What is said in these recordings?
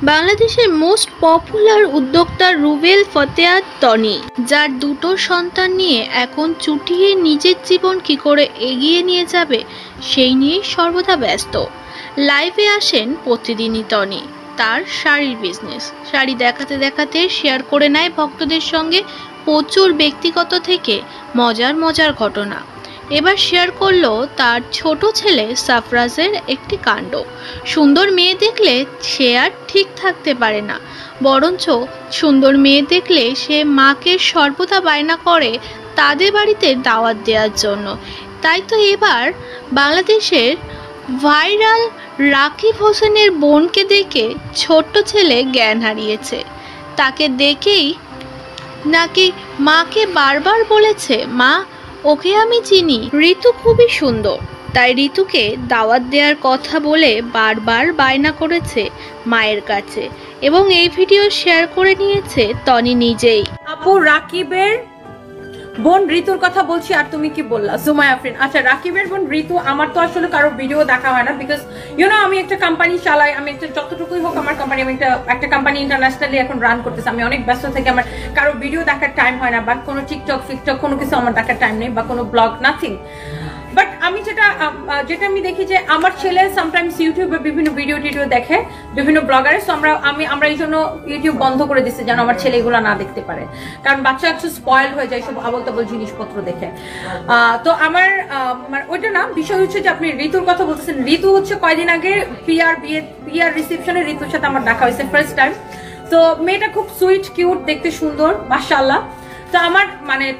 বাংলাদেশের most popular উদ্যোক্তা রুবেল ফতেয়ার তনি, যার দুটো সন্তান নিয়ে এখন চুটিয়ে নিজের জীবন কী করে এগিয়ে নিয়ে যাবে সেই নিয়েই সর্বদা ব্যস্ত। লাইভে আসেন প্রতিদিনই তনি। তার শাড়ির বিজনেস, শাড়ি দেখাতে দেখাতে শেয়ার করে নেয় ভক্তদের সঙ্গে প্রচুর ব্যক্তিগত থেকে মজার ঘটনা। এবার শেয়ার করলো তার ছোট ছেলে সাফরাজের একটি কাণ্ড। সুন্দর মেয়ে দেখলে সে আর ঠিক থাকতে পারে না, বরঞ্চ সুন্দর মেয়ে দেখলে সে মাকে সর্বদা বায়না করে তাদের বাড়িতে দাওয়াত দেওয়ার জন্য। তাই তো এবার বাংলাদেশের ভাইরাল রাকিব হোসেনের বোনকে দেখে ছোট্ট ছেলে জ্ঞান হারিয়েছে। তাকে দেখেই নাকি মাকে বারবার বলেছে, মা ওকে আমি চিনি, ঋতু খুবই সুন্দর। তাই ঋতুকে দাওয়াত দেওয়ার কথা বলে বারবার বায়না করেছে মায়ের কাছে, এবং এই ভিডিও শেয়ার করে নিয়েছে তনি নিজেই। আপু, রাকিবের বোন ঋতুর কথা বলছি, আর তুমি কি বললা? সুমাইয়া আফরিন। আচ্ছা, রাকিবের বোন ঋতু, আমার তো আসলে কারো ভিডিও দেখা হয় না, বিকজ আমি একটা কোম্পানি চালাই। আমি একটা যতটুকুই হোক আমার কোম্পানি, আমি একটা কোম্পানি ইন্টারন্যাশনালি এখন রান করতেছি। আমি অনেক ব্যস্ত থেকে আমার কারো ভিডিও দেখার টাইম হয় না, বা কোনো টিকটক ফিকটক কোনো কিছু আমার দেখার টাইম নেই, বা কোনো ব্লগ, নাথিং। বাট আমি যেটা আমি দেখি যে আমার ছেলে সামটাইমস ইউটিউবে বিভিন্ন ভিডিও টিডিও দেখে, বিভিন্ন ব্লগারে। সো আমরা এই জন্য ইউটিউব বন্ধ করে দিচ্ছি, যেন আমার ছেলে এগুলো না দেখতে পারে, কারণ বাচ্চা একটু স্পয়েল হয়ে যায় সব আবল তাবল জিনিসপত্র দেখে। তো আমার ওইটা না, বিষয় হচ্ছে যে আপনি ঋতুর কথা বলতেছেন। ঋতু হচ্ছে কয়দিন আগে পিআর রিসেপশনে ঋতুর সাথে আমার দেখা হয়েছে ফার্স্ট টাইম। তো মেয়েটা খুব সুইট, কিউট, দেখতে সুন্দর, মাশাআল্লাহ। তো আমার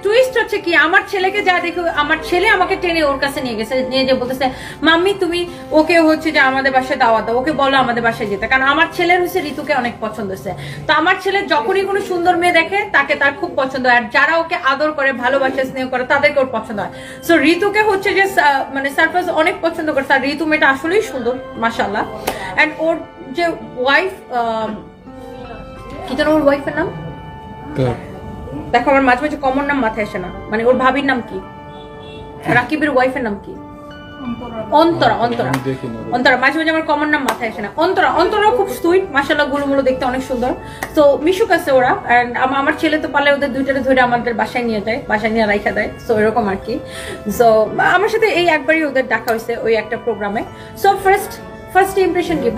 টুইস্ট হচ্ছে কি, আমার ছেলেকে যা দেখে আমার ছেলে আমাকে টেনে ওর কাছে নিয়ে গেছে, নিয়ে যে বলতেছে, মাম্মি তুমি ওকে হচ্ছে যে আমাদের বাসায় দাওয়াত দাও, ওকে বলো আমাদের বাসায় যেতে। কারণ আমার ছেলের হচ্ছে ঋতুকে অনেক পছন্দ হয়েছে। তো আমার ছেলে যখনই কোনো সুন্দর মেয়ে দেখে তাকে তার খুব পছন্দ হয়, আর যারা ওকে আদর করে, ভালোবাসে, স্নেহ করে, তাদেরকে ওর পছন্দ হয়। সো ঋতুকে হচ্ছে যে সারপ্রাইজ অনেক পছন্দ করছে। আর ঋতু মেয়েটা আসলেই সুন্দর, মাশাআল্লাহ। এন্ড ওর যে ওয়াইফ, কি যেন ওর ওয়াইফের নাম, দেখো আমার মাঝে মাঝে কমন নাম মাথায় আসে না, ওর ভাবির নাম কি, রাকিবের ওয়াইফের নাম কি? অন্তরা। মাঝে মাঝে আমার কমন নাম মাথায় আসে না। অন্তরা খুব সুইট, মাশাআল্লাহ, গুলুমুলো দেখতে অনেক সুন্দর। তো মিশুক আছে ওরা। এন্ড আমার ছেলে তো পারলে ওদের দুইটারে ধরে আমাদের বাসায় নিয়ে যায়, বাসায় নিয়ে রাইখা দেয়। সো এরকম আর কি। সো আমার সাথে এই একবারই ওদের দেখা হয়েছে ওই একটা প্রোগ্রামে। সো ফার্স্ট ইমপ্রেশন কি,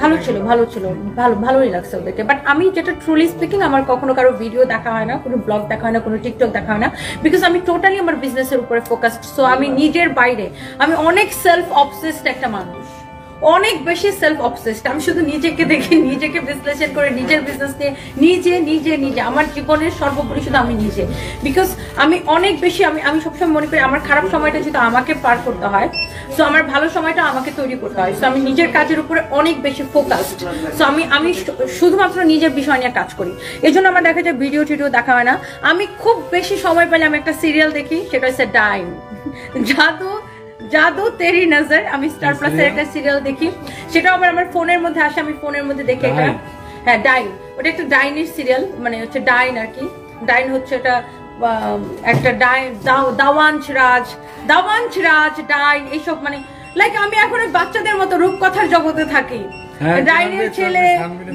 ভালোই লাগছে ওদেরকে। বাট আমি যেটা ট্রুলি স্পিকিং, আমার কখনো কারো ভিডিও দেখা হয় না, কোনো ব্লগ দেখা হয় না, কোনো টিকটক দেখা হয় না, বিকজ আমি টোটালি আমার বিজনেসের উপরে ফোকাসড। সো আমি নিজের বাইরে, আমি অনেক সেলফ অবসেসড একটা মানুষ, অনেক বেশি সেলফ অবসেসড। আমি শুধু নিজেকে দেখি, নিজেকে বিশ্লেষণ করে, নিজের বিজনেস নিয়ে নিজে আমার জীবনের সর্বোপরি শুধু আমি নিজে। বিকজ আমি অনেক বেশি, আমি সবসময় মনে করি আমার খারাপ সময়টা যদি আমাকে পার করতে হয়, সো আমার ভালো সময়টা আমাকে তৈরি করতে হয়। সো আমি নিজের কাজের উপরে অনেক বেশি ফোকাসড। সো আমি শুধুমাত্র নিজের বিষয় নিয়ে কাজ করি। এই জন্য আমার দেখা যায় ভিডিও টিডিও দেখা হয় না। আমি খুব বেশি সময় পেলে আমি একটা সিরিয়াল দেখি, সেটা হচ্ছে ডাইন, জাদু তেরি নজর। আমি স্টার প্লাসের একটা সিরিয়াল দেখি, সেটা আবার আমার ফোনের মধ্যে আসে, আমি ফোনের মধ্যে দেখি এটা। হ্যাঁ, ডাইন, ওটা একটা ডাইনের সিরিয়াল, হচ্ছে ডাইন আর কি। ডাইন হচ্ছে এটা একটা ডাইন, দাওয়াঞ্চ রাজ ডাইন, এইসব লাইক আমি এখন বাচ্চাদের মতো রূপকথার জগতে থাকি। ডাইনের ছেলে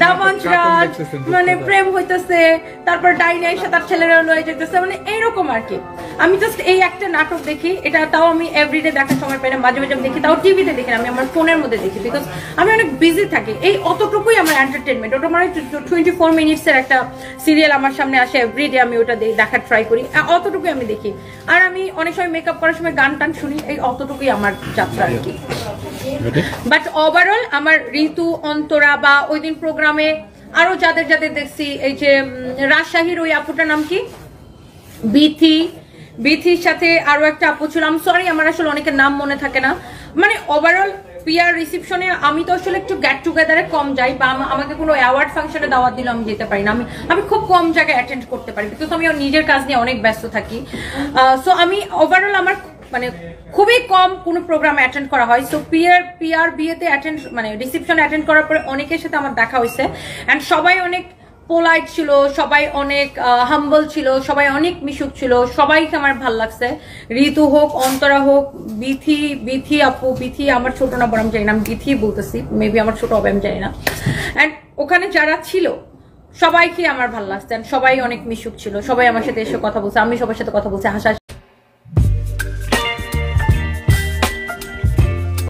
দাওয়াঞ্চ রাজ, প্রেম হইতেছে, তারপর ডাইনে এসে তার ছেলেরা লয়ে যেতেছে, এইরকম আর কি। আমি জাস্ট এই একটা নাটক দেখি, এটা তাও আমি এভরিডে দেখার সময় পাই না, মাঝে মাঝে দেখি, তাও টিভিতে দেখি না, আমি আমার ফোনের মধ্যে দেখি, বিকজ আমি অনেক বিজি থাকি। এই অতটুকুই আমার এন্টারটেনমেন্ট। ওটা 24 মিনিটসের একটা সিরিয়াল আমার সামনে আসে এভরিডে, আমি ওটা দেখার ট্রাই করি, অতটুকুই আমি দেখি। আর আমি অনেক সময় মেকআপ করার সময় গান টান শুনি, এই অতটুকুই আমার যাত্রা আর কি। বাট ওভারঅল আমার ঋতু, অন্তরা, বা ওই দিন প্রোগ্রামে আরো যাদের দেখছি, এই যে রাজশাহীর ওই আপুটার নাম কি, বিথির সাথে আরো একটা আপু ছিল, আমি সরি আমার আসলে অনেকের নাম মনে থাকে না। ওভারঅল পিআর রিসেপশনে আমি তো আসলে একটু গেট টুগেদারে কম যাই, বা আমাকে কোনো অ্যাওয়ার্ড ফাংশনে দাওয়াত দিলে আমি যেতে পারি না। আমি খুব কম জায়গায় অ্যাটেন্ড করতে পারি, বিকজ আমি নিজের কাজ নিয়ে অনেক ব্যস্ত থাকি। সো আমি ওভারঅল আমার খুবই কম কোনো প্রোগ্রাম অ্যাটেন্ড করা হয়। সো পিআর বিয়েতে অ্যাটেন্ড রিসেপশন অ্যাটেন্ড করার পরে অনেকের সাথে আমার দেখা হয়েছে, অ্যান্ড সবাই অনেক পোলাইট ছিল, সবাই অনেক হাম্বল ছিল, সবাই অনেক মিশুক ছিল, সবাইকে আমার ভাল লাগছে। ঋতু হোক, অন্তরা হোক, বিথি আপু, বিথি আমার ছোট না বড় আমি জানি না, আমি বিথি বলতেছি, মেবি আমার ছোট হবে আমি জানি না। অ্যান্ড ওখানে যারা ছিল সবাইকে আমার ভালো লাগছে, সবাই অনেক মিশুক ছিল, সবাই আমার সাথে এসে কথা বলছে, আমি সবার সাথে কথা বলছি, হাসাহাসি